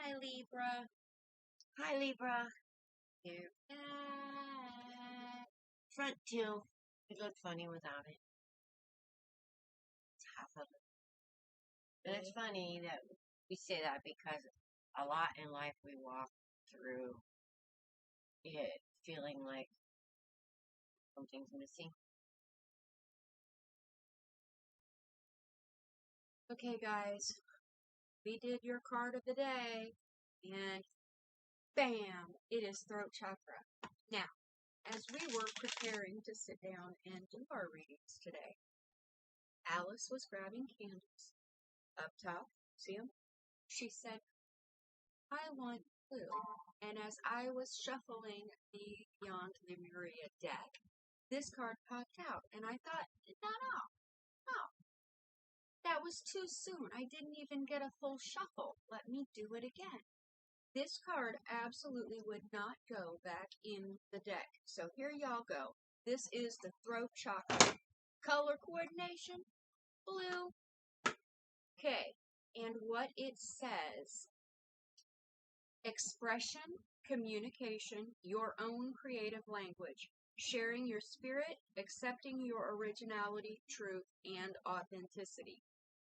Hi, Libra. Hi, Libra. You're back. Front two. It looked funny without it. It's half of it. And it's funny that we say that because a lot in life we walk through it feeling like something's missing. Okay, guys. We did your card of the day. And bam! It is throat chakra. Now, as we were preparing to sit down and do our readings today, Alice was grabbing candles up top. See them? She said, I want blue. And as I was shuffling the Beyond Lemuria deck, this card popped out. And I thought, no, that was too soon. I didn't even get a full shuffle. Let me do it again. This card absolutely would not go back in the deck. So here y'all go. This is the throat chakra. Color coordination, blue. Okay, and what it says, expression, communication, your own creative language, sharing your spirit, accepting your originality, truth, and authenticity.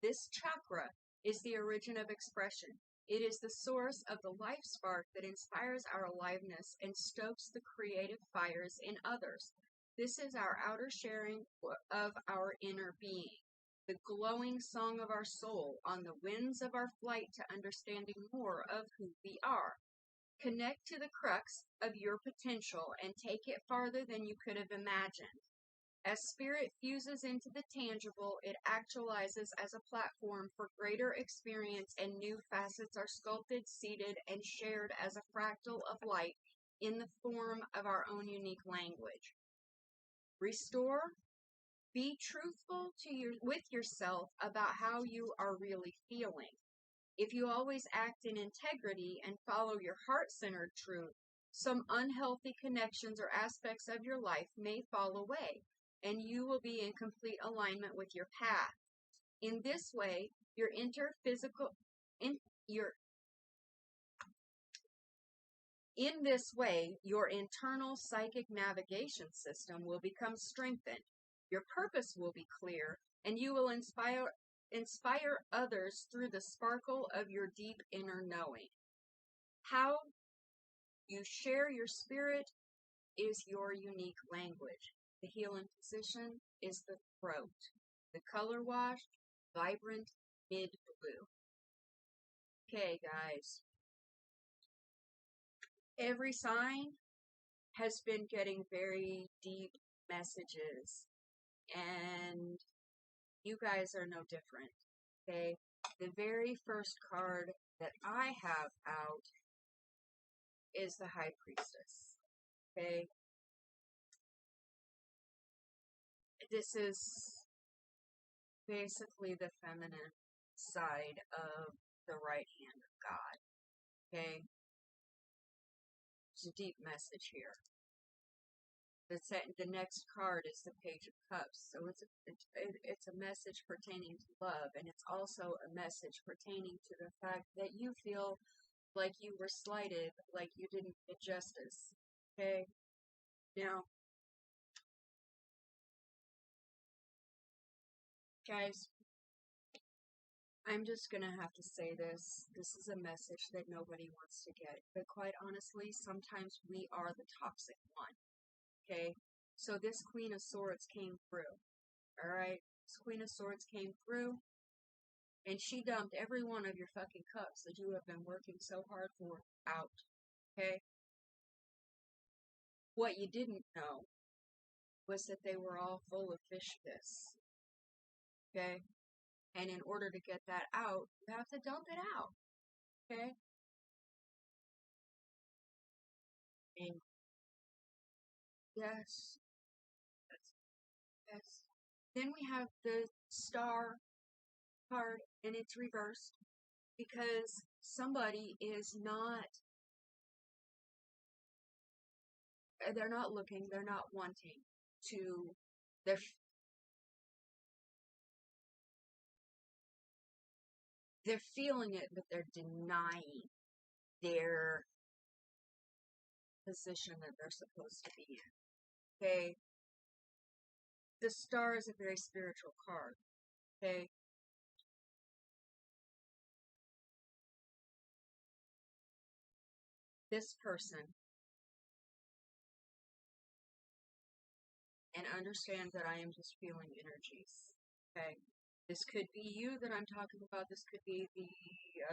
This chakra is the origin of expression. It is the source of the life spark that inspires our aliveness and stokes the creative fires in others. This is our outer sharing of our inner being, the glowing song of our soul on the winds of our flight to understanding more of who we are. Connect to the crux of your potential and take it farther than you could have imagined. As spirit fuses into the tangible, it actualizes as a platform for greater experience, and new facets are sculpted, seeded, and shared as a fractal of light in the form of our own unique language. Restore. Be truthful with yourself about how you are really feeling. If you always act in integrity and follow your heart-centered truth, some unhealthy connections or aspects of your life may fall away, and you will be in complete alignment with your path. In this way, your your internal psychic navigation system will become strengthened. Your purpose will be clear, and you will inspire others through the sparkle of your deep inner knowing. How you share your spirit is your unique language. The healing position is the throat. The color wash, vibrant mid blue. Okay, guys. Every sign has been getting very deep messages, and you guys are no different. Okay, the very first card that I have out is the High Priestess. Okay, this is basically the feminine side of the right hand of God. Okay, there's a deep message here. The next card is the Page of Cups, so it's a message pertaining to love, and it's also a message pertaining to the fact that you feel like you were slighted, like you didn't get justice. Okay, now, guys, I'm just gonna have to say this. This is a message that nobody wants to get, but quite honestly, sometimes we are the toxic one. Okay, so this Queen of Swords came through. All right, this Queen of Swords came through, and she dumped every one of your fucking cups that you have been working so hard for out. Okay, what you didn't know was that they were all full of fish piss. Okay, and in order to get that out, you have to dump it out. Okay, and yes, yes. Then we have the Star card, and it's reversed because somebody is not, they're not looking, they're not wanting to, they're, they're feeling it, but they're denying their position that they're supposed to be in. Okay? The star is a very spiritual card. Okay? This person, and understand that I am just feeling energies. Okay? This could be you that I'm talking about. This could be the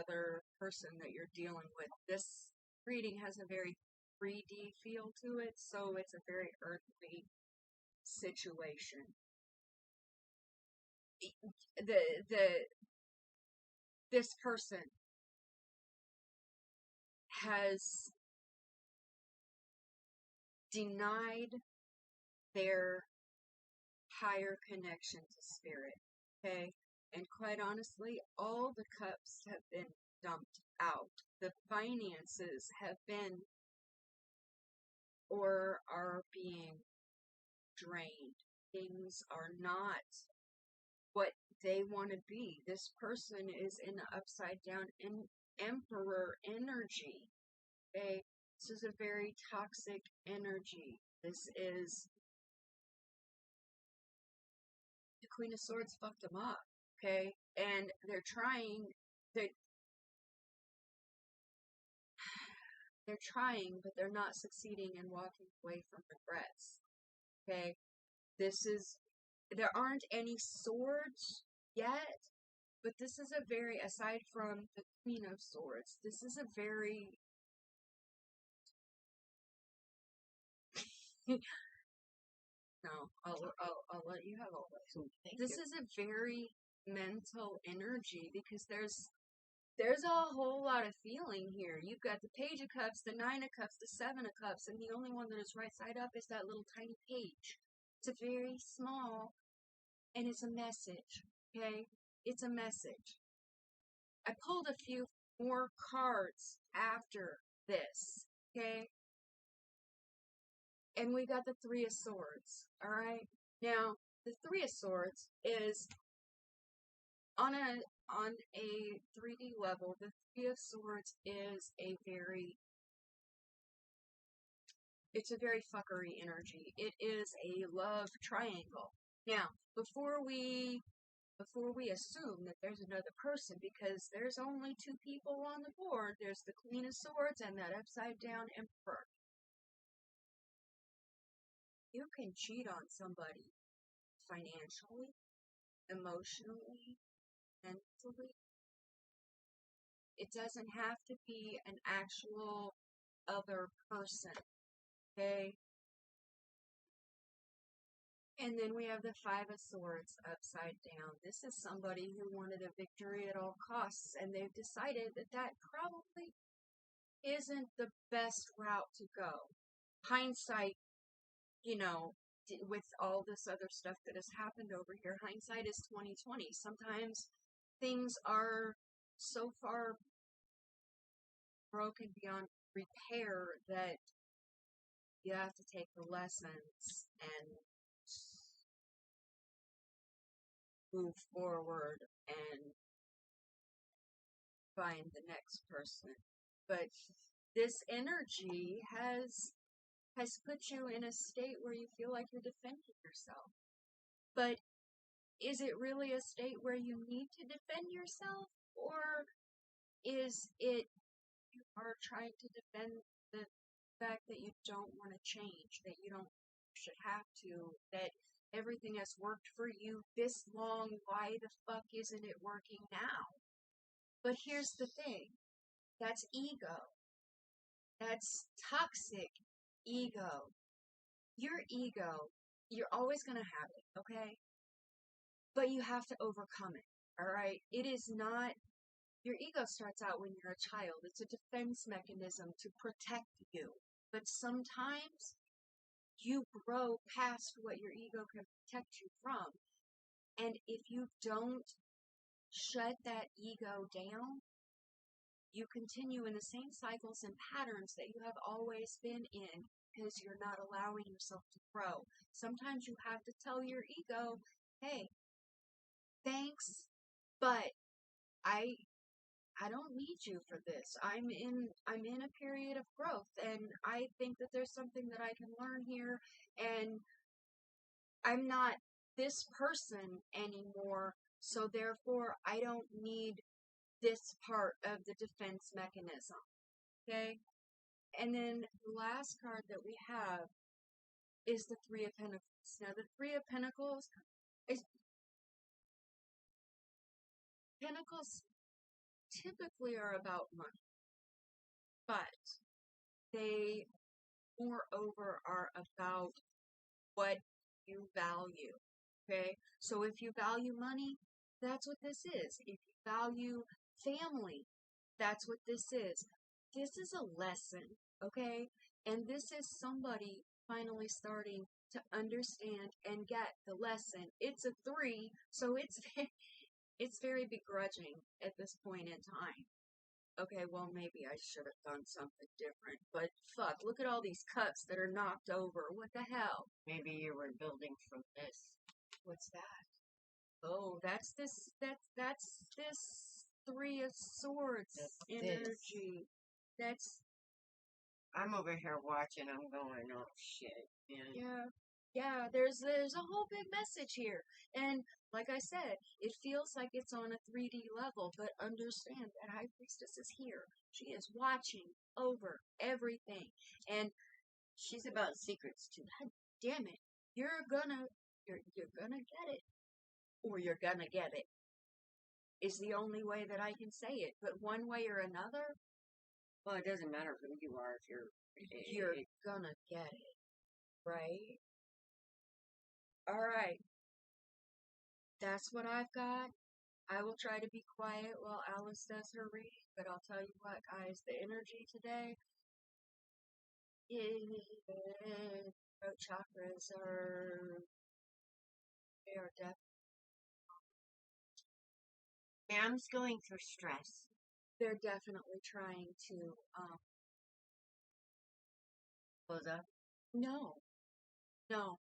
other person that you're dealing with. This reading has a very 3D feel to it, so it's a very earthly situation. This person has denied their higher connection to spirit. Okay? And quite honestly, all the cups have been dumped out. The finances have been or are being drained. Things are not what they want to be. This person is in the upside down emperor energy. Okay? This is a very toxic energy. This is the Queen of Swords fucked them up. Okay? And they're trying, but they're not succeeding in walking away from regrets. Okay? There aren't any swords yet, but this is a very, aside from the Queen of Swords, this is a very, no, I'll let you have all that. This is a very mental energy because there's a whole lot of feeling here. You've got the Page of Cups, the Nine of Cups, the Seven of Cups, and the only one that is right side up is that little tiny page. It's a very small, and it's a message, okay? It's a message. I pulled a few more cards after this, okay? And we got the Three of Swords, alright? Now, the Three of Swords is on a 3D level. The Three of Swords is it's a very fuckery energy. It is a love triangle. Now, before we assume that there's another person, because there's only two people on the board, there's the Queen of Swords and that upside down Emperor. You can cheat on somebody financially, emotionally, mentally. It doesn't have to be an actual other person, okay? And then we have the Five of Swords upside down. This is somebody who wanted a victory at all costs, and they've decided that that probably isn't the best route to go. Hindsight, with all this other stuff that has happened over here, hindsight is 2020. Sometimes things are so far broken beyond repair that you have to take the lessons and move forward and find the next person. But this energy has put you in a state where you feel like you're defending yourself. But is it really a state where you need to defend yourself? Or is it you are trying to defend the fact that you don't want to change, that you don't should have to, that everything has worked for you this long, why the fuck isn't it working now? But here's the thing, that's ego. That's toxic ego. Your ego, you're always going to have it, okay? But you have to overcome it, alright? It is not, your ego starts out when you're a child. It's a defense mechanism to protect you. But sometimes you grow past what your ego can protect you from. And if you don't shut that ego down, you continue in the same cycles and patterns that you have always been in because you're not allowing yourself to grow. Sometimes you have to tell your ego, hey, thanks, but I don't need you for this. I'm in a period of growth, and I think that there's something that I can learn here, and I'm not this person anymore, so therefore I don't need this part of the defense mechanism. Okay? And then the last card that we have is the Three of Pentacles. Now the Three of Pentacles is Pentacles typically are about money, but they moreover are about what you value. Okay? So if you value money, that's what this is. If you value family, that's what this is. This is a lesson, okay? And this is somebody finally starting to understand and get the lesson. It's a 3, so it's very begrudging at this point in time. Okay, well, maybe I should have done something different, but fuck, look at all these cups that are knocked over. What the hell? Maybe you were building from this. What's that? Oh, that's this Three of Swords energy. I'm over here watching. I'm going, oh shit, man. Yeah. There's a whole big message here, and like I said, it feels like it's on a 3D level. But understand that High Priestess is here. She is watching over everything, and She's about secrets too. God damn it, you're gonna get it, or you're gonna get it. Is the only way that I can say it. But one way or another, Well, it doesn't matter who you are if you're gonna get it, right? All right. That's what I've got. I will try to be quiet while Alice does her reading, but I'll tell you what, guys, the energy today is throat chakras they are Mam's going through stress. they're definitely trying to Close up. no.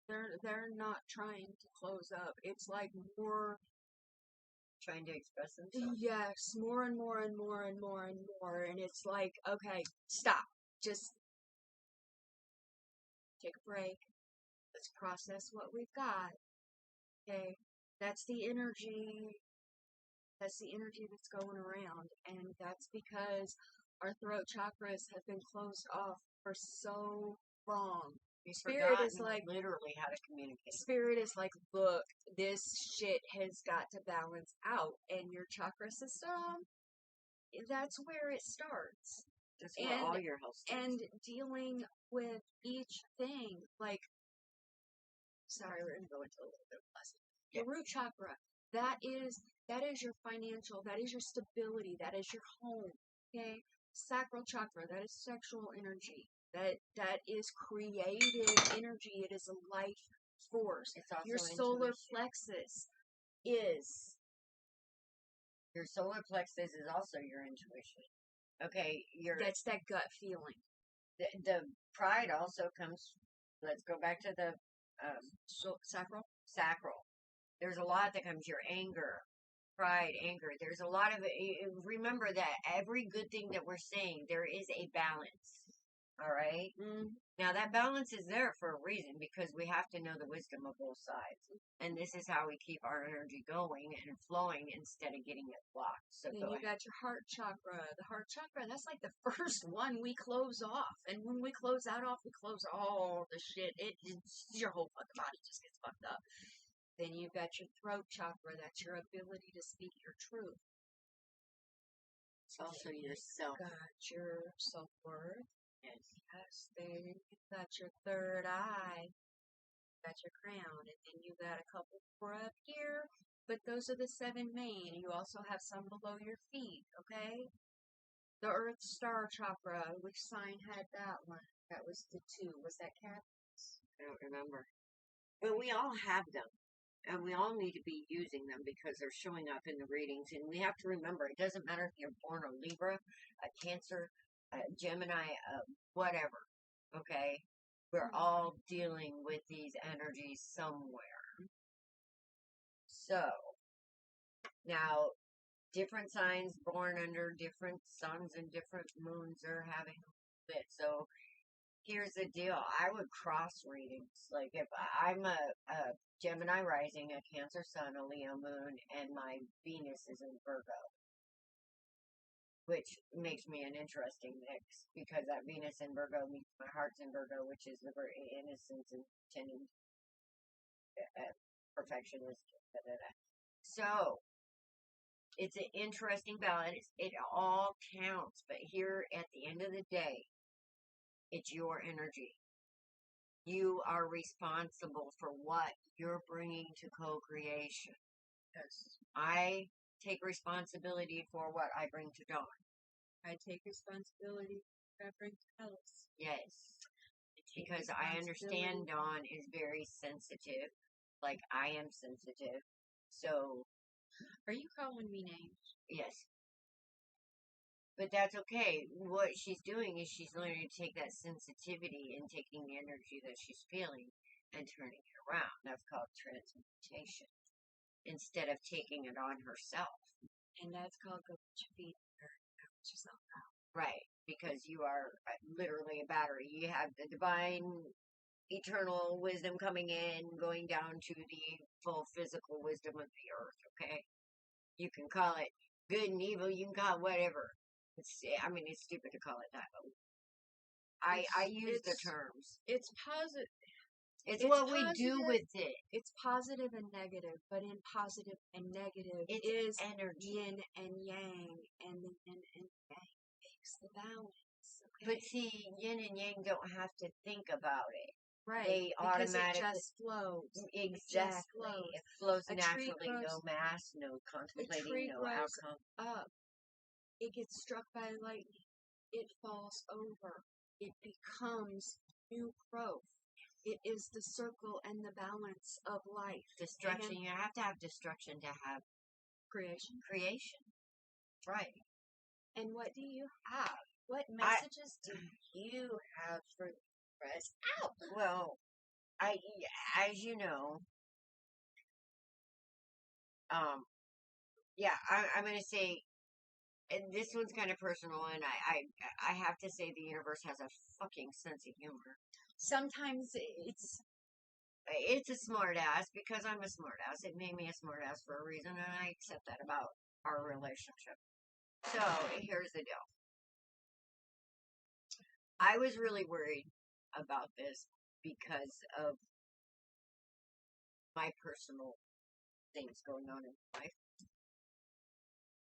They're not trying to close up. It's like more Trying to express themselves. yes, more and more and more and more and more, and it's like, okay, stop. Just take a break. Let's process what we've got. Okay, that's the energy. That's the energy that's going around, and that's because our throat chakras have been closed off for so long. Spirit is like literally how to communicate. Spirit is like, look, this shit has got to balance out, and your chakra system, that's where it starts. That's where all your health starts. And dealing with each thing, like, sorry, we're gonna go into a little bit of a lesson. The root chakra, that is your financial, that is your stability, that is your home. Okay, sacral chakra, that is sexual energy. That is creative energy. It is a life force. It's also your solar plexus is. Your solar plexus is also your intuition. Okay, that's that gut feeling. The pride also comes. Let's go back to the sacral. Sacral. There's a lot that comes. Your anger, pride, anger. There's a lot of. Remember that every good thing that we're saying, there is a balance. All right. Mm. Now that balance is there for a reason, because we have to know the wisdom of both sides, and this is how we keep our energy going and flowing instead of getting it blocked. So then you got your heart chakra. The heart chakra, that's like the first one we close off, and when we close that off, we close all the shit. Your whole fucking body just gets fucked up. Then you've got your throat chakra. That's your ability to speak your truth. It's also your self. Got your self-worth. Yes. Then you've got your third eye. You've got your crown. And then you've got a couple more up here. But those are the 7 main. You also have some below your feet, okay? The Earth Star Chakra. Which sign had that one? That was the 2. Was that Capricorn? I don't remember. But we all have them. And we all need to be using them because they're showing up in the readings. And we have to remember, it doesn't matter if you're born a Libra, a Cancer, a Gemini, whatever. Okay? We're all dealing with these energies somewhere. So, now, different signs born under different suns and different moons are having it. So here's the deal. I would cross readings. Like if I'm a Gemini rising, a Cancer sun, a Leo moon, and my Venus is in Virgo, which makes me an interesting mix because that Venus in Virgo means my heart's in Virgo, which is the very innocence and tending perfectionist. Da, da, da. So it's an interesting balance. It all counts, but here at the end of the day, it's your energy. You are responsible for what you're bringing to co-creation. Yes. I take responsibility for what I bring to dawn. I take responsibility for what I bring to Alice. Yes. Because I understand Dawn is very sensitive, like I am sensitive. So, are you calling me names? Yes. But that's okay. What she's doing is she's learning to take that sensitivity and taking the energy that she's feeling and turning it around. That's called transmutation. Instead of taking it on herself. And that's called go put your feet in her and put yourself out. Right. Because you are literally a battery. You have the divine, eternal wisdom coming in, going down to the full physical wisdom of the earth, okay? You can call it good and evil, you can call it whatever. It's stupid to call it that. I use the terms. It's positive. It's what we do with it. It's positive and negative, but in positive and negative is energy. Yin and yang, and the yin and yang makes the balance. Okay? But see, yin and yang don't have to think about it. Right. They automatically it just flows. Exactly. It flows naturally. No mass, no contemplating, no outcome. Up. It gets struck by lightning. It falls over. It becomes new growth. It is the circle and the balance of life. Destruction. You have to have destruction to have creation. Creation. Right. And what do you have? What messages do you have for the press out? Well, as you know, I'm going to say, and this one's kind of personal, and I have to say the universe has a fucking sense of humor. Sometimes it's a smart ass because I'm a smart ass. It made me a smart ass for a reason, and I accept that about our relationship. So here's the deal. I was really worried about this because of my personal things going on in life.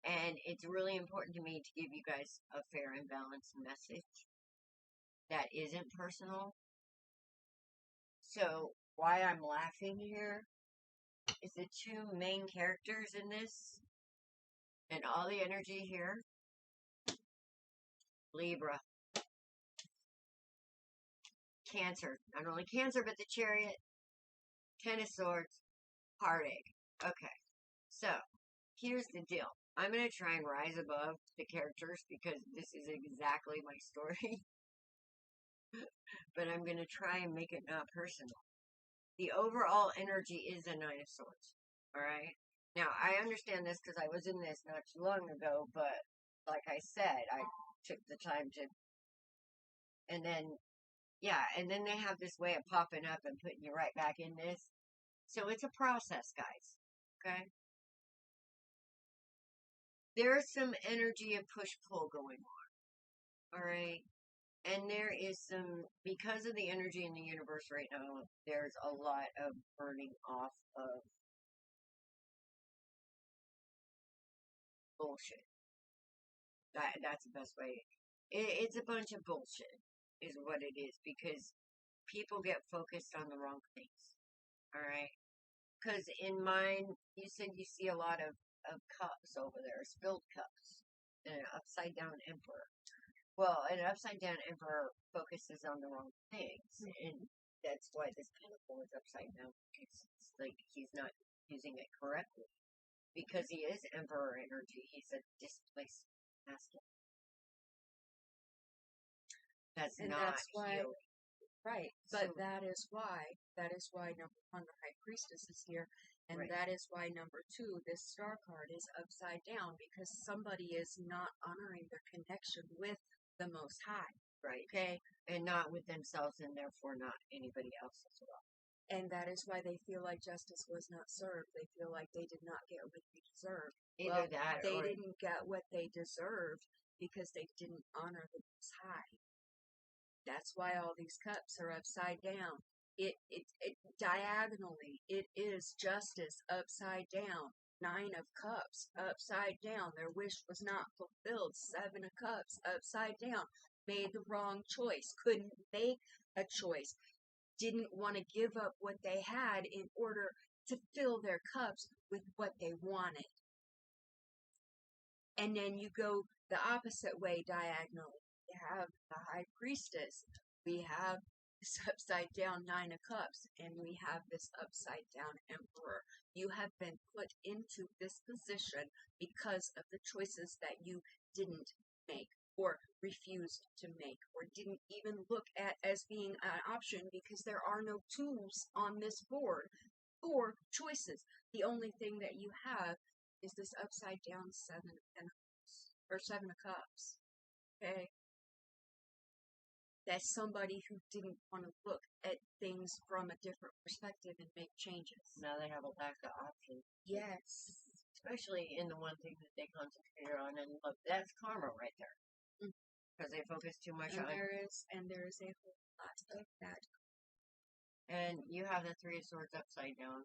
And it's really important to me to give you guys a fair and balanced message that isn't personal. So why I'm laughing here is the two main characters in this and all the energy here. Libra. Cancer. Not only Cancer, but the Chariot. Ten of Swords. Heartache. Okay. So, here's the deal. I'm going to try and rise above the characters because this is exactly my story. But I'm going to try and make it not personal. The overall energy is a Nine of Swords. Alright? Now, I understand this because I was in this not too long ago, but like I said, I took the time to... And then they have this way of popping up and putting you right back in this. So it's a process, guys. Okay? There's some energy of push-pull going on. Alright? And there is some, because of the energy in the universe right now, there's a lot of burning off of bullshit. That's the best way. It's a bunch of bullshit, is what it is, because people get focused on the wrong things. Alright? Because in mine, you said you see a lot of cups over there, spilled cups, and an upside down emperor. Well, an upside down emperor focuses on the wrong things, and that's why this pentacle is upside down. It's like he's not using it correctly. Because he is emperor energy, he's a displaced master. That's why, healing. Right, but so, that is why number one, the High Priestess is here, And Right. that is why number 2, this star card is upside down, because somebody is not honoring their connection with the Most High. Right. Okay? And not with themselves, and therefore not anybody else as well. And that is why they feel like justice was not served. They feel like they did not get what they deserved. Either Well, that they or didn't get what they deserved because they didn't honor the Most High. That's why all these cups are upside down. It diagonally, it is justice upside down. 9 of Cups upside down. Their wish was not fulfilled. 7 of Cups upside down. Made the wrong choice. Couldn't make a choice. Didn't want to give up what they had in order to fill their cups with what they wanted. And then you go the opposite way diagonally. You have the High Priestess. We have this upside down 9 of Cups, and we have this upside down Emperor. You have been put into this position because of the choices that you didn't make, or refused to make, or didn't even look at as being an option, because there are no 2s on this board for choices. The only thing that you have is this upside down 7 of Pentacles, or 7 of Cups. Okay? That's somebody who didn't want to look at things from a different perspective and make changes. now they have a lack of options. Yes. Especially in the one thing that they concentrate on, and look, that's karma right there. Because they focus too much And on. there is a whole lot of that. And you have the 3 of Swords upside down.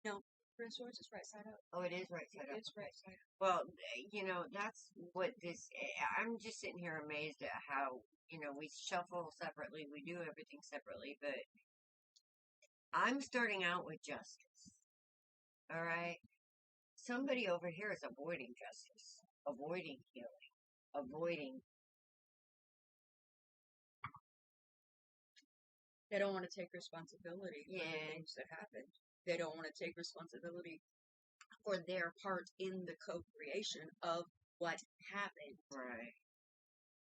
No, Three of Swords is right side up. Oh, it is right side up. It's right side up. Well, that's what this. I'm just sitting here amazed at how we shuffle separately, we do everything separately, but I'm starting out with justice. All right, somebody over here is avoiding justice, avoiding healing, avoiding. They don't want to take responsibility for the Yeah. things that happened. They don't want to take responsibility for their part in the co-creation of what happened. Right.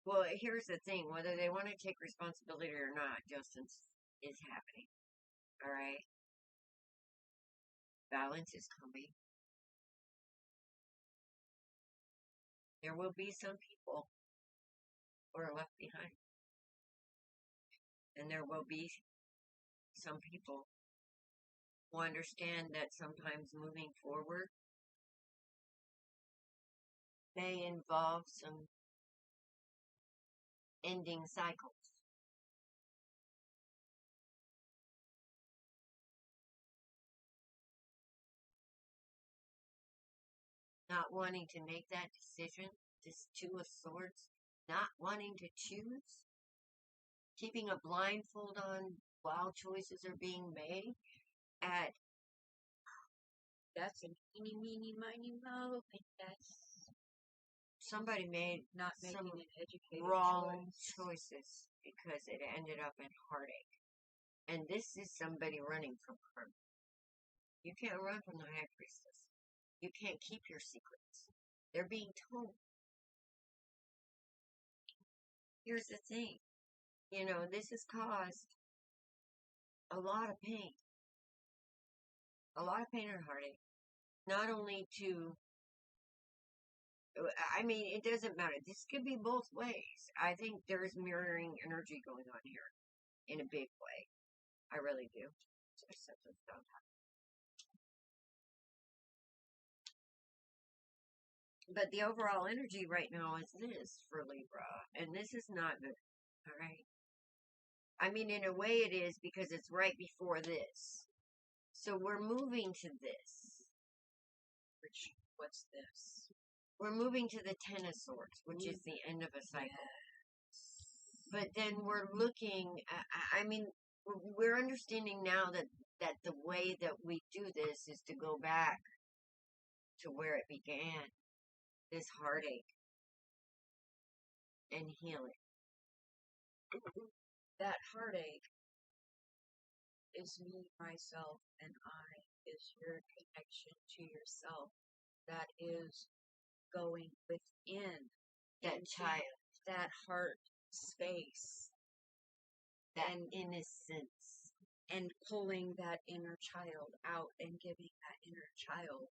Well, here's the thing: whether they want to take responsibility or not, justice is happening. All right. Balance is coming. There will be some people who are left behind. And there will be some people who understand that sometimes moving forward may involve some ending cycles. Not wanting to make that decision, this 2 of Swords, not wanting to choose, keeping a blindfold on while choices are being made at That's an eeny, meeny, miny, mo, and that's somebody made not some making an educated wrong choice. choices because it ended up in heartache. And this is somebody running from karma. You can't run from the High Priestess. You can't keep your secrets. They're being told. Here's the thing. This has caused a lot of pain. A lot of pain and heartache. Not only it doesn't matter. This could be both ways. I think there's mirroring energy going on here in a big way. I really do. But the overall energy right now is this for Libra. And this is not good. Alright? I mean, in a way it is, because it's right before this. So we're moving to this. What's this? We're moving to the 10 of Swords, which is the end of a cycle. But then we're looking, we're understanding now that the way that we do this is to go back to where it began, this heartache, and heal it. That heartache is me, myself, and I, is your connection to yourself. That is going within That child, that heart space. that innocence. and pulling that inner child out and giving that inner child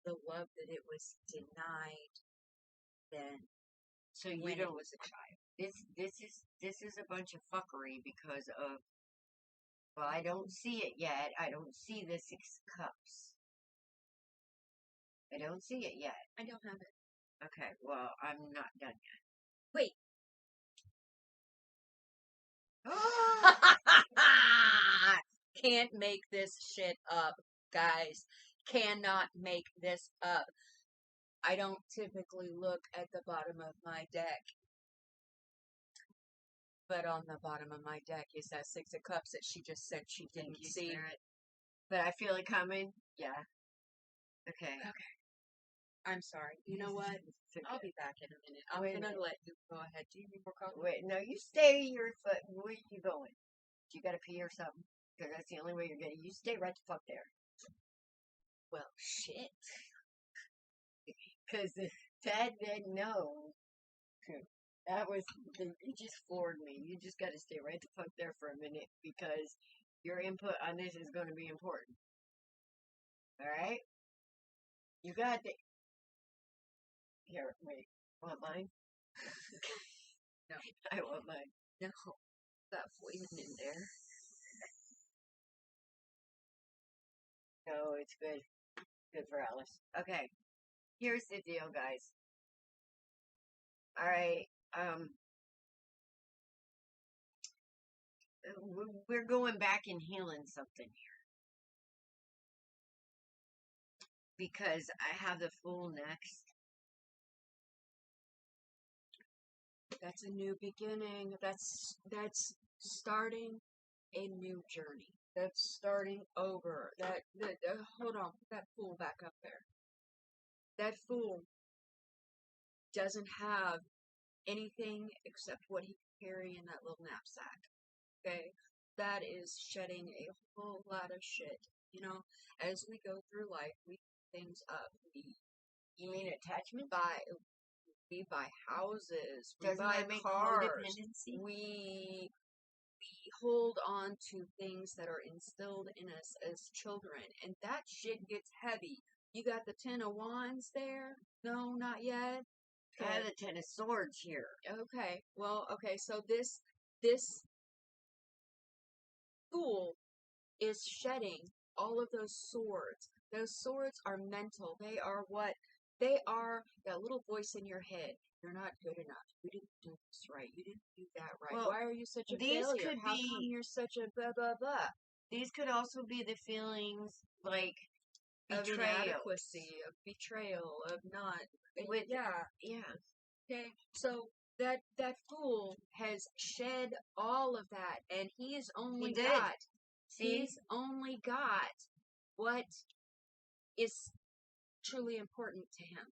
the love that it was denied then So you when it don't. was a child. This is a bunch of fuckery because of. Well, I don't see it yet. I don't see the 6 cups. I don't see it yet. I don't have it. Okay, well, I'm not done Wait. yet. Can't make this shit up, guys. Cannot make this up. I don't typically look at the bottom of my deck. But on the bottom of my deck is that 6 of Cups that she just said she didn't Thank you, see. Spirit. But I feel it coming. Yeah. Okay. I'm sorry. You know what? Okay. I'll be back in a minute. I'm Wait a gonna minute. let you go ahead. Do you need more coffee? Wait, no, you stay your foot. Where you going? Do you got to pee or something? Because that's the only way you're getting. You stay right the fuck there. Well, shit. Because Ted didn't know. That was, you just floored me. You just got to stay right the fuck there for a minute because your input on this is going to be important. Alright? You got the. Here, wait. Want mine? No. I want mine. No. Got poison in there. No, it's good. Good for Alice. Okay. Here's the deal, guys. Alright. We're going back and healing something here. Because I have the Fool next. That's a new beginning. That's starting a new journey. That's starting over. Hold on. Put that Fool back up there. That Fool doesn't have anything except what he can carry in that little knapsack. Okay? That is shedding a whole lot of shit. You know, as we go through life, we pick things up. You mean attachment? We buy houses. We Doesn't buy that make cars. codependency? We hold on to things that are instilled in us as children, and that shit gets heavy. You got the 10 of Wands there? No, not yet. I have the 10 of Swords here. Okay. Well, okay. So this Fool is shedding all of those swords. Those swords are mental. They are what? They are that little voice in your head. You're not good enough. You didn't do this right. You didn't do that right. Well, why are you such a these failure? could How be- come you're such a blah, blah, blah? These could also be the feelings like Of betrayal. inadequacy, of betrayal, of not. With- Yeah. Yeah. Okay. So that Fool has shed all of that, and he's only He did. got. See? He's only got what is truly important to him.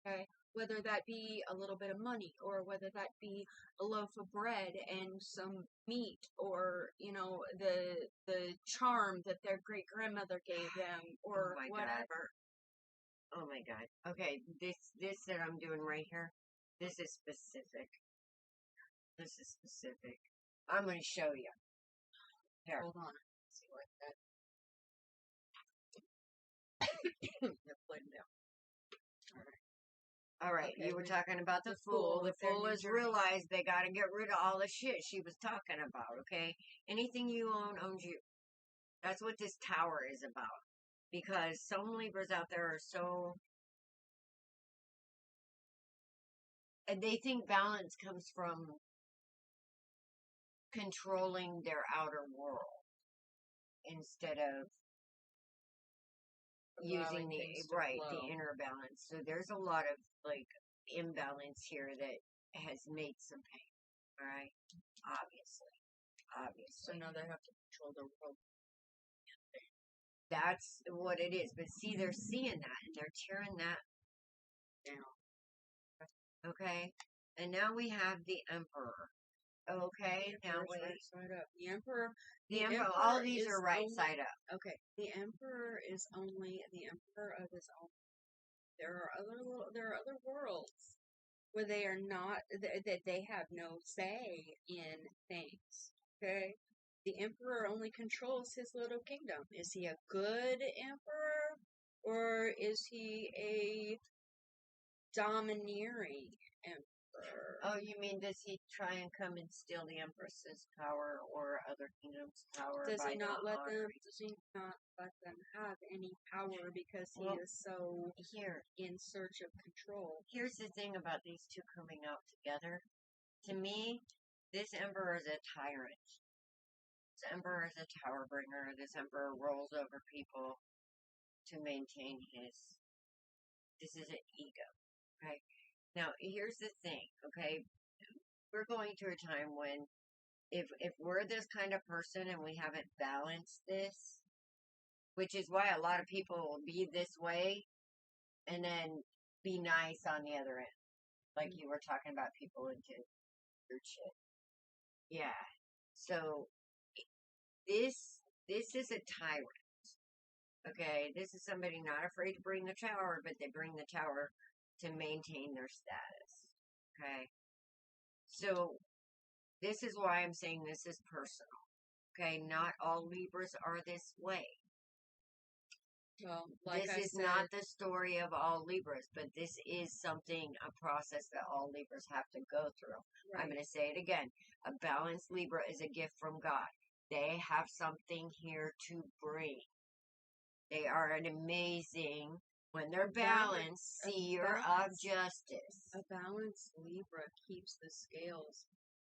Okay? Whether that be a little bit of money, or whether that be a loaf of bread and some meat, or, you know, the charm that their great grandmother gave them, or Oh my God. whatever. Oh my God. Okay, this that I'm doing right here, this is specific. This is specific. I'm going to show you. Here. Hold on. Let's see what that. Play them down. All right, Okay, you were talking about the the Fool. Fool The with their Fool new has journey. realized they got to get rid of all the shit she was talking about, okay? Anything you own owns you. That's what this tower is about. Because some Libras out there are so... And they think balance comes from controlling their outer world instead of using Allowing the things to right, flow. the inner balance. So there's a lot of like imbalance here that has made some pain. All right, obviously. So now they have to control the world. That's what it is. But see, they're seeing that and they're tearing that down. Okay, and now we have the Emperor. Okay, now Emperor's we right side up. The Emperor. the Emperor. All these is are right only- side up. Okay, the Emperor is only the Emperor of his own. There are other worlds where they are not, that they have no say in things. Okay, the emperor only controls his little kingdom. Is he a good emperor, or is he a domineering emperor? Oh, you mean does he try and come and steal the Empress's power or other kingdoms' power Does by he not let them? honoring? Does he not let them have any power because he Well, is so here, in search of control? here's the thing about these two coming out together. To me, this emperor is a tyrant. This emperor is a tower bringer. This emperor rolls over people to maintain his. This is an ego. Okay. Now, here's the thing. Okay, we're going through a time when if we're this kind of person and we haven't balanced this, which is why a lot of people will be this way and then be nice on the other end. Like you were talking about people into your shit. Yeah. So this is a tyrant. Okay, this is somebody not afraid to bring the tower, but they bring the tower to maintain their status. Okay, so this is why I'm saying this is personal. Okay, not all Libras are this way. Well, like This I is said, not the story of all Libras, but this is something, a process that all Libras have to go through. right. I'm going to say it again. A balanced Libra is a gift from God. They have something here to bring. They are an amazing, when they're balanced, seer of justice. A balanced Libra keeps the scales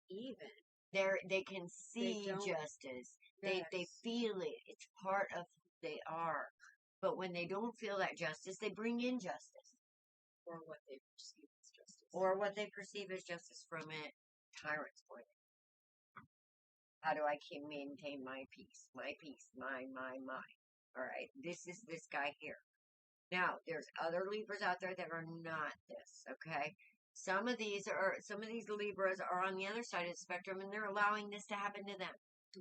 even. They can see justice. They feel it. It's part of who they are. But when they don't feel that justice, they bring injustice. Or what they perceive as justice. Or what they perceive as justice from a tyrant's point of view. How do I maintain my peace? My peace. Mine. Alright, this is this guy here. Now, there's other Libras out there that are not this, okay? Some of these Libras are on the other side of the spectrum and they're allowing this to happen to them.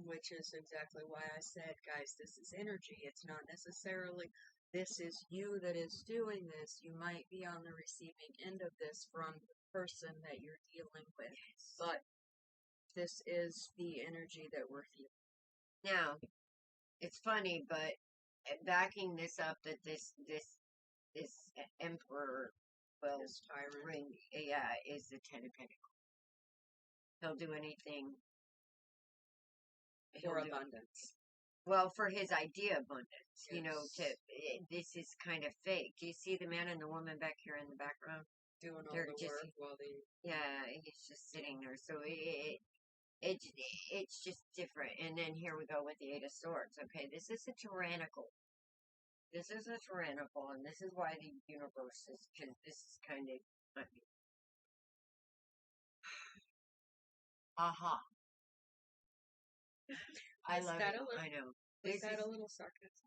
Which is exactly why I said, guys, this is energy. It's not necessarily this is you that is doing this. You might be on the receiving end of this from the person that you're dealing with. But this is the energy that we're feeling. Now, it's funny, but backing this up that this emperor will bring, is the Ten of Pentacles. He'll do anything for abundance. Well, for his idea abundance, yes. This is kind of fake. Do you see the man and the woman back here in the background? Doing all the work while they... Yeah, he's just sitting there. So it's just different. And then here we go with the Eight of Swords. Okay, this is a tyrannical. This is a tyrannical, and this is why the universe is, because this is kind of... Aha. I love it. I know. Is that a little sarcasm?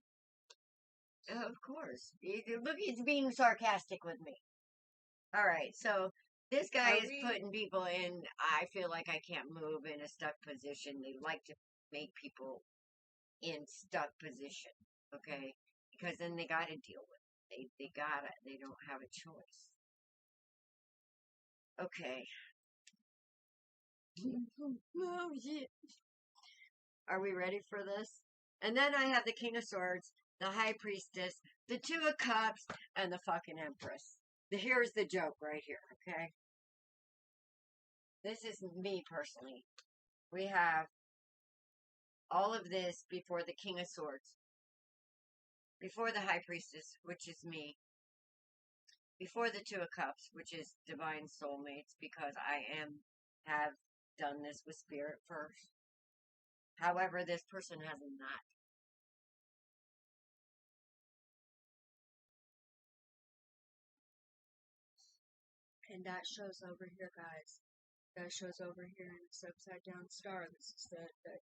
Of course. Look, he's being sarcastic with me. All right, so this guy is putting people in, I feel like I can't move, in a stuck position. They like to make people in stuck position, okay? Because then they got to deal with it. They don't have a choice. Okay. Oh, shit. Are we ready for this? And then I have the King of Swords, the High Priestess, the Two of Cups, and the fucking Empress. Here's the joke right here, okay? This is me personally. We have all of this before the King of Swords, before the High Priestess, which is me, before the Two of Cups, which is divine soulmates, because I have done this with spirit first. However, this person has not. And that shows over here, guys. That shows over here in this upside down star. This is the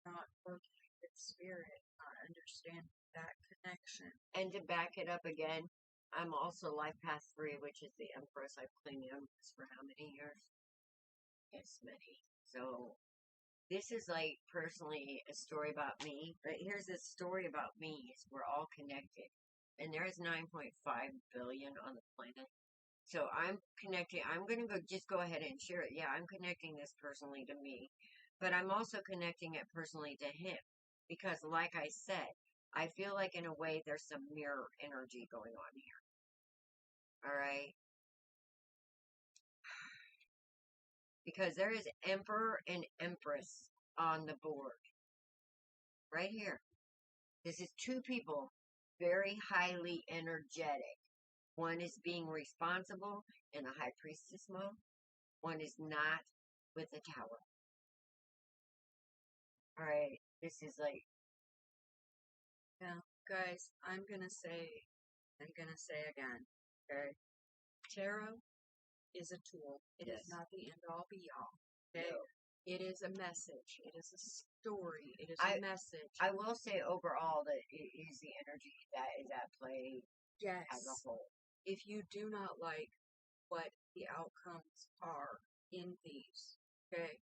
not working with spirit, not understanding that connection. And to back it up again, I'm also Life Path 3, which is the Empress. I've claimed the Empress for how many years? Yes, many. So, this is like personally a story about me. But here's a story about me. Is we're all connected. And there's 9.5 billion on the planet. So I'm connecting, I'm going to just go ahead and share it. Yeah, I'm connecting this personally to me. but I'm also connecting it personally to him because, like I said, I feel like in a way there's some mirror energy going on here. All right. Because there is Emperor and Empress on the board right here. This is two people very highly energetic. One is being responsible in the high priestess mode. One is not with the tower. All right. This is like, Now, guys, I'm gonna say again, okay? Tarot is a tool. It is yes. not the end all be all. Okay? No. It is a message. It is a story. It is I- a message. I will say overall that it is the energy that is at play Yes. as a whole. If you do not like what the outcomes are in these, okay,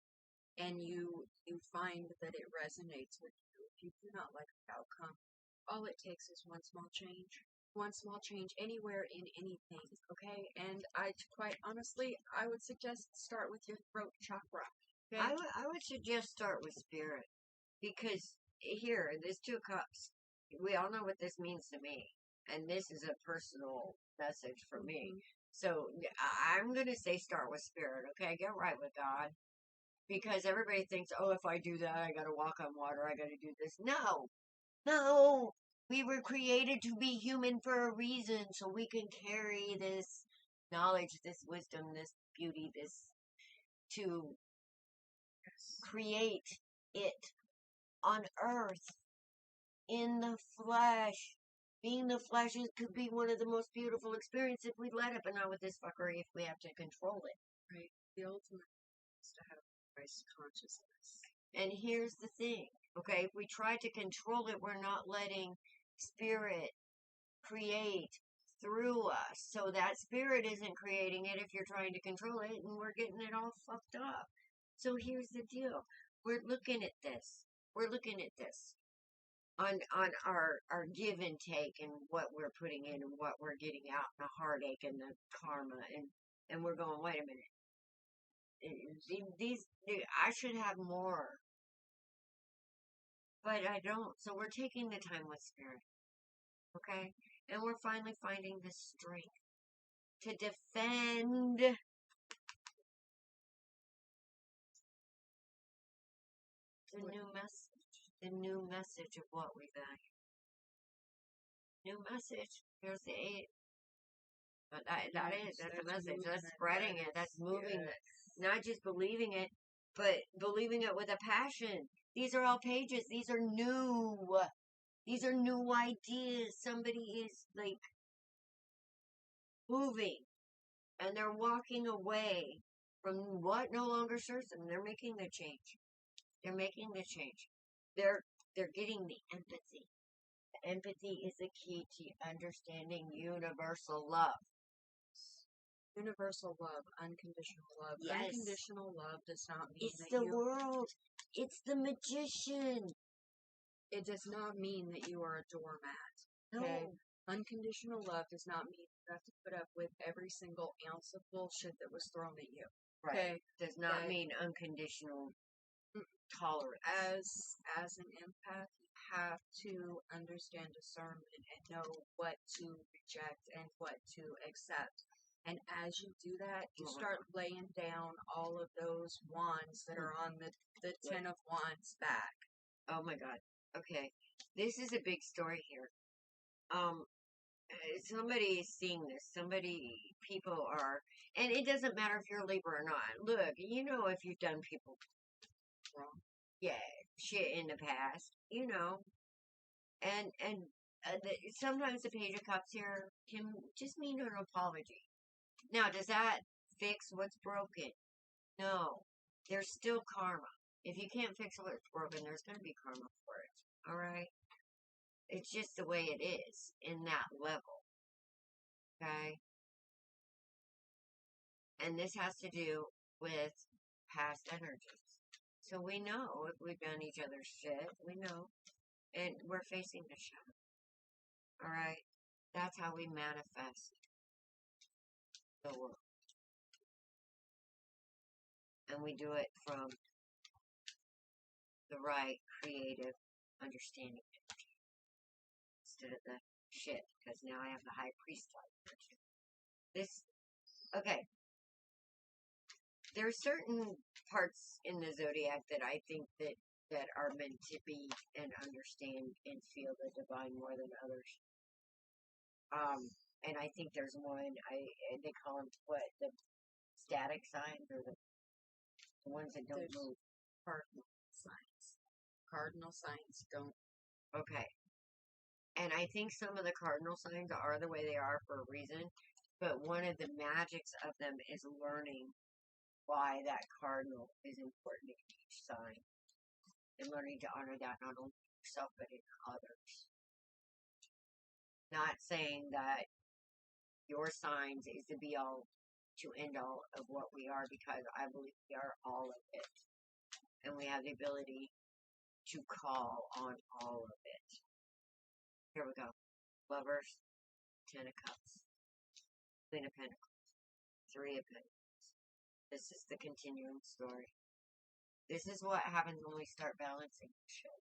and you find that it resonates with you, if you do not like the outcome, all it takes is one small change anywhere in anything, okay? And I quite honestly, I would suggest start with your throat chakra. Okay? I would suggest start with spirit because here, this Two of Cups, we all know what this means to me. And this is a personal message for me. So I'm going to say start with spirit, okay? Get right with God. Because everybody thinks, oh, if I do that, I got to walk on water, I got to do this. No, no. We were created to be human for a reason, so we can carry this knowledge, this wisdom, this beauty, this to create it on earth in the flesh. Being the flesh could be one of the most beautiful experiences if we let it, but not with this fuckery if we have to control it. Right. The ultimate is to have Christ consciousness. And here's the thing, okay? If we try to control it, we're not letting spirit create through us. So that spirit isn't creating it if you're trying to control it, and we're getting it all fucked up. So here's the deal. We're looking at this. We're looking at this on our give and take and what we're putting in and what we're getting out, and the heartache and the karma, and we're going, wait a minute. I should have more, but I don't. So we're taking the time with spirit, okay? And we're finally finding the strength to defend the new message of what we value. New message. Here's the 8. But that's a message. That's spreading it. That's moving it. Not just believing it, but believing it with a passion. These are all pages. These are new. These are new ideas. Somebody is like moving and they're walking away from what no longer serves them. They're making the change. They're making the change. They're getting the empathy. The empathy is the key to understanding universal love. Universal love, unconditional love. Yes. Unconditional love does not mean It's that the world. It's the magician. It does not mean that you are a doormat. No. Okay? Unconditional love does not mean you have to put up with every single ounce of bullshit that was thrown at you. Right. Okay? Does not mean unconditional tolerance. As an empath, you have to understand discernment and know what to reject and what to accept. And as you do that, you start laying down all of those wands that are on the Ten of Wands back. Oh my God. Okay. This is a big story here. Somebody is seeing this. People are, and it doesn't matter if you're Libra or not. Look, you know if you've done people wrong. Yeah, shit in the past, you know. And sometimes the Page of Cups here can just mean an apology. Now, does that fix what's broken? No. There's still karma. If you can't fix what's broken, there's going to be karma for it. All right? It's just the way it is in that level. Okay? And this has to do with past energies. So we know if we've done each other's shit, we know. And we're facing the shadow. All right? That's how we manifest the world. And we do it from the right creative understanding instead of the shit, because now I have the high priest type. This, okay. There are certain parts in the zodiac that I think that are meant to be and understand and feel the divine more than others. And I think there's one, they call them, what, the static signs, or the ones that don't move? Cardinal signs. Cardinal signs don't. Okay. And I think some of the cardinal signs are the way they are for a reason, but one of the magics of them is learning why that cardinal is important in each sign, and learning to honor that not only in yourself but in others. Not saying that your signs is the be all to end all of what we are, because I believe we are all of it, and we have the ability to call on all of it. Here we go. Lovers, 10 of Cups, Queen of Pentacles, 3 of Pentacles. This is the continuing story. This is what happens when we start balancing shit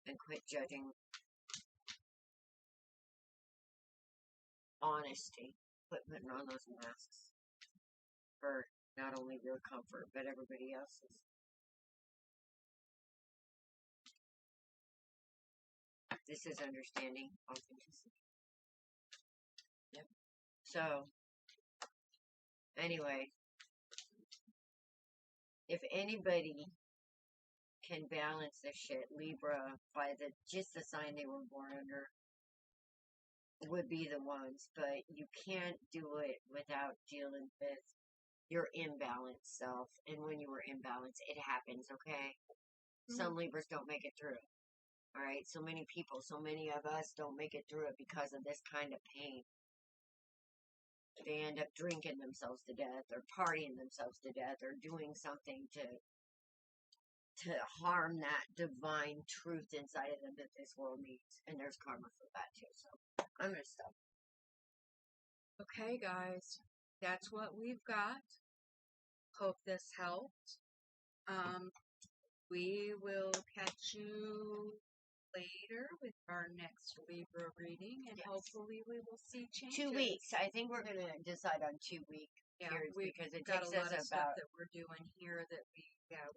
and quit judging. Honesty. Quit putting on those masks for not only your comfort, but everybody else's. This is understanding authenticity. Yep. So, anyway, if anybody can balance this shit, Libra, by just the sign they were born under, would be the ones, but you can't do it without dealing with your imbalanced self. And when you were imbalanced, it happens, okay? Some Libras don't make it through. Alright, so many people, so many of us don't make it through it because of this kind of pain. They end up drinking themselves to death, or partying themselves to death, or doing something to harm that divine truth inside of them that this world needs. And there's karma for that too, so I'm gonna stop. Okay, guys, that's what we've got. Hope this helped. We will catch you later with our next Libra reading, and hopefully we will see changes. 2 weeks. I think we're going to decide on 2 week periods, because it got takes a lot us of stuff about that we're doing here that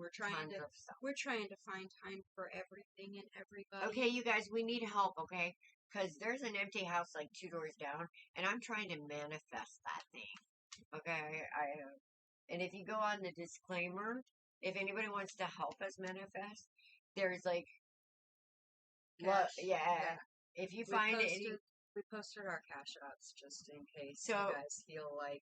we're trying to find time for everything and everybody. Okay, you guys, we need help, okay? Because there's an empty house like 2 doors down, and I'm trying to manifest that thing. Okay, and if you go on the disclaimer, if anybody wants to help us manifest, there's like, Cash, if you find it, we posted our cash apps just in case so you guys feel like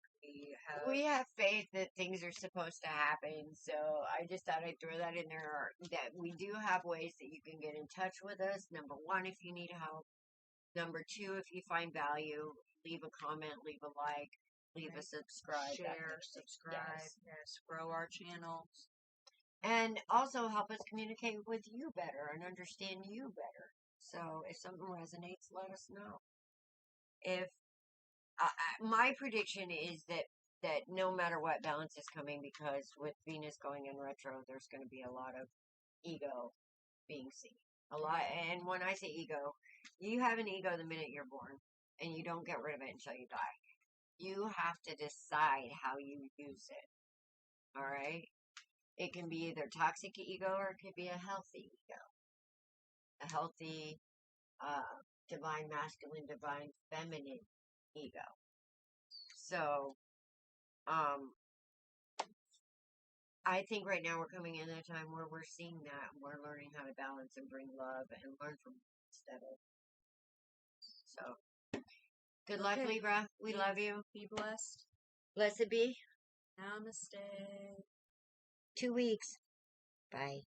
we have faith that things are supposed to happen. So I just thought I'd throw that in there, that we do have ways that you can get in touch with us. Number 1, if you need help. Number 2, if you find value, leave a comment, leave a like, leave a subscribe. Share, subscribe, yes, grow our channels. And also help us communicate with you better and understand you better. So if something resonates, let us know. If my prediction is that no matter what, balance is coming, because with Venus going in retro, there's going to be a lot of ego being seen. A lot, and when I say ego, you have an ego the minute you're born, and you don't get rid of it until you die. You have to decide how you use it. All right? It can be either toxic ego, or it could be a healthy ego. A healthy, divine masculine, divine feminine ego. So, I think right now we're coming in at a time where we're seeing that, and we're learning how to balance and bring love and learn from instead of. So, good luck, Libra. We love you. Be blessed. Blessed be. Namaste. 2 weeks. Bye.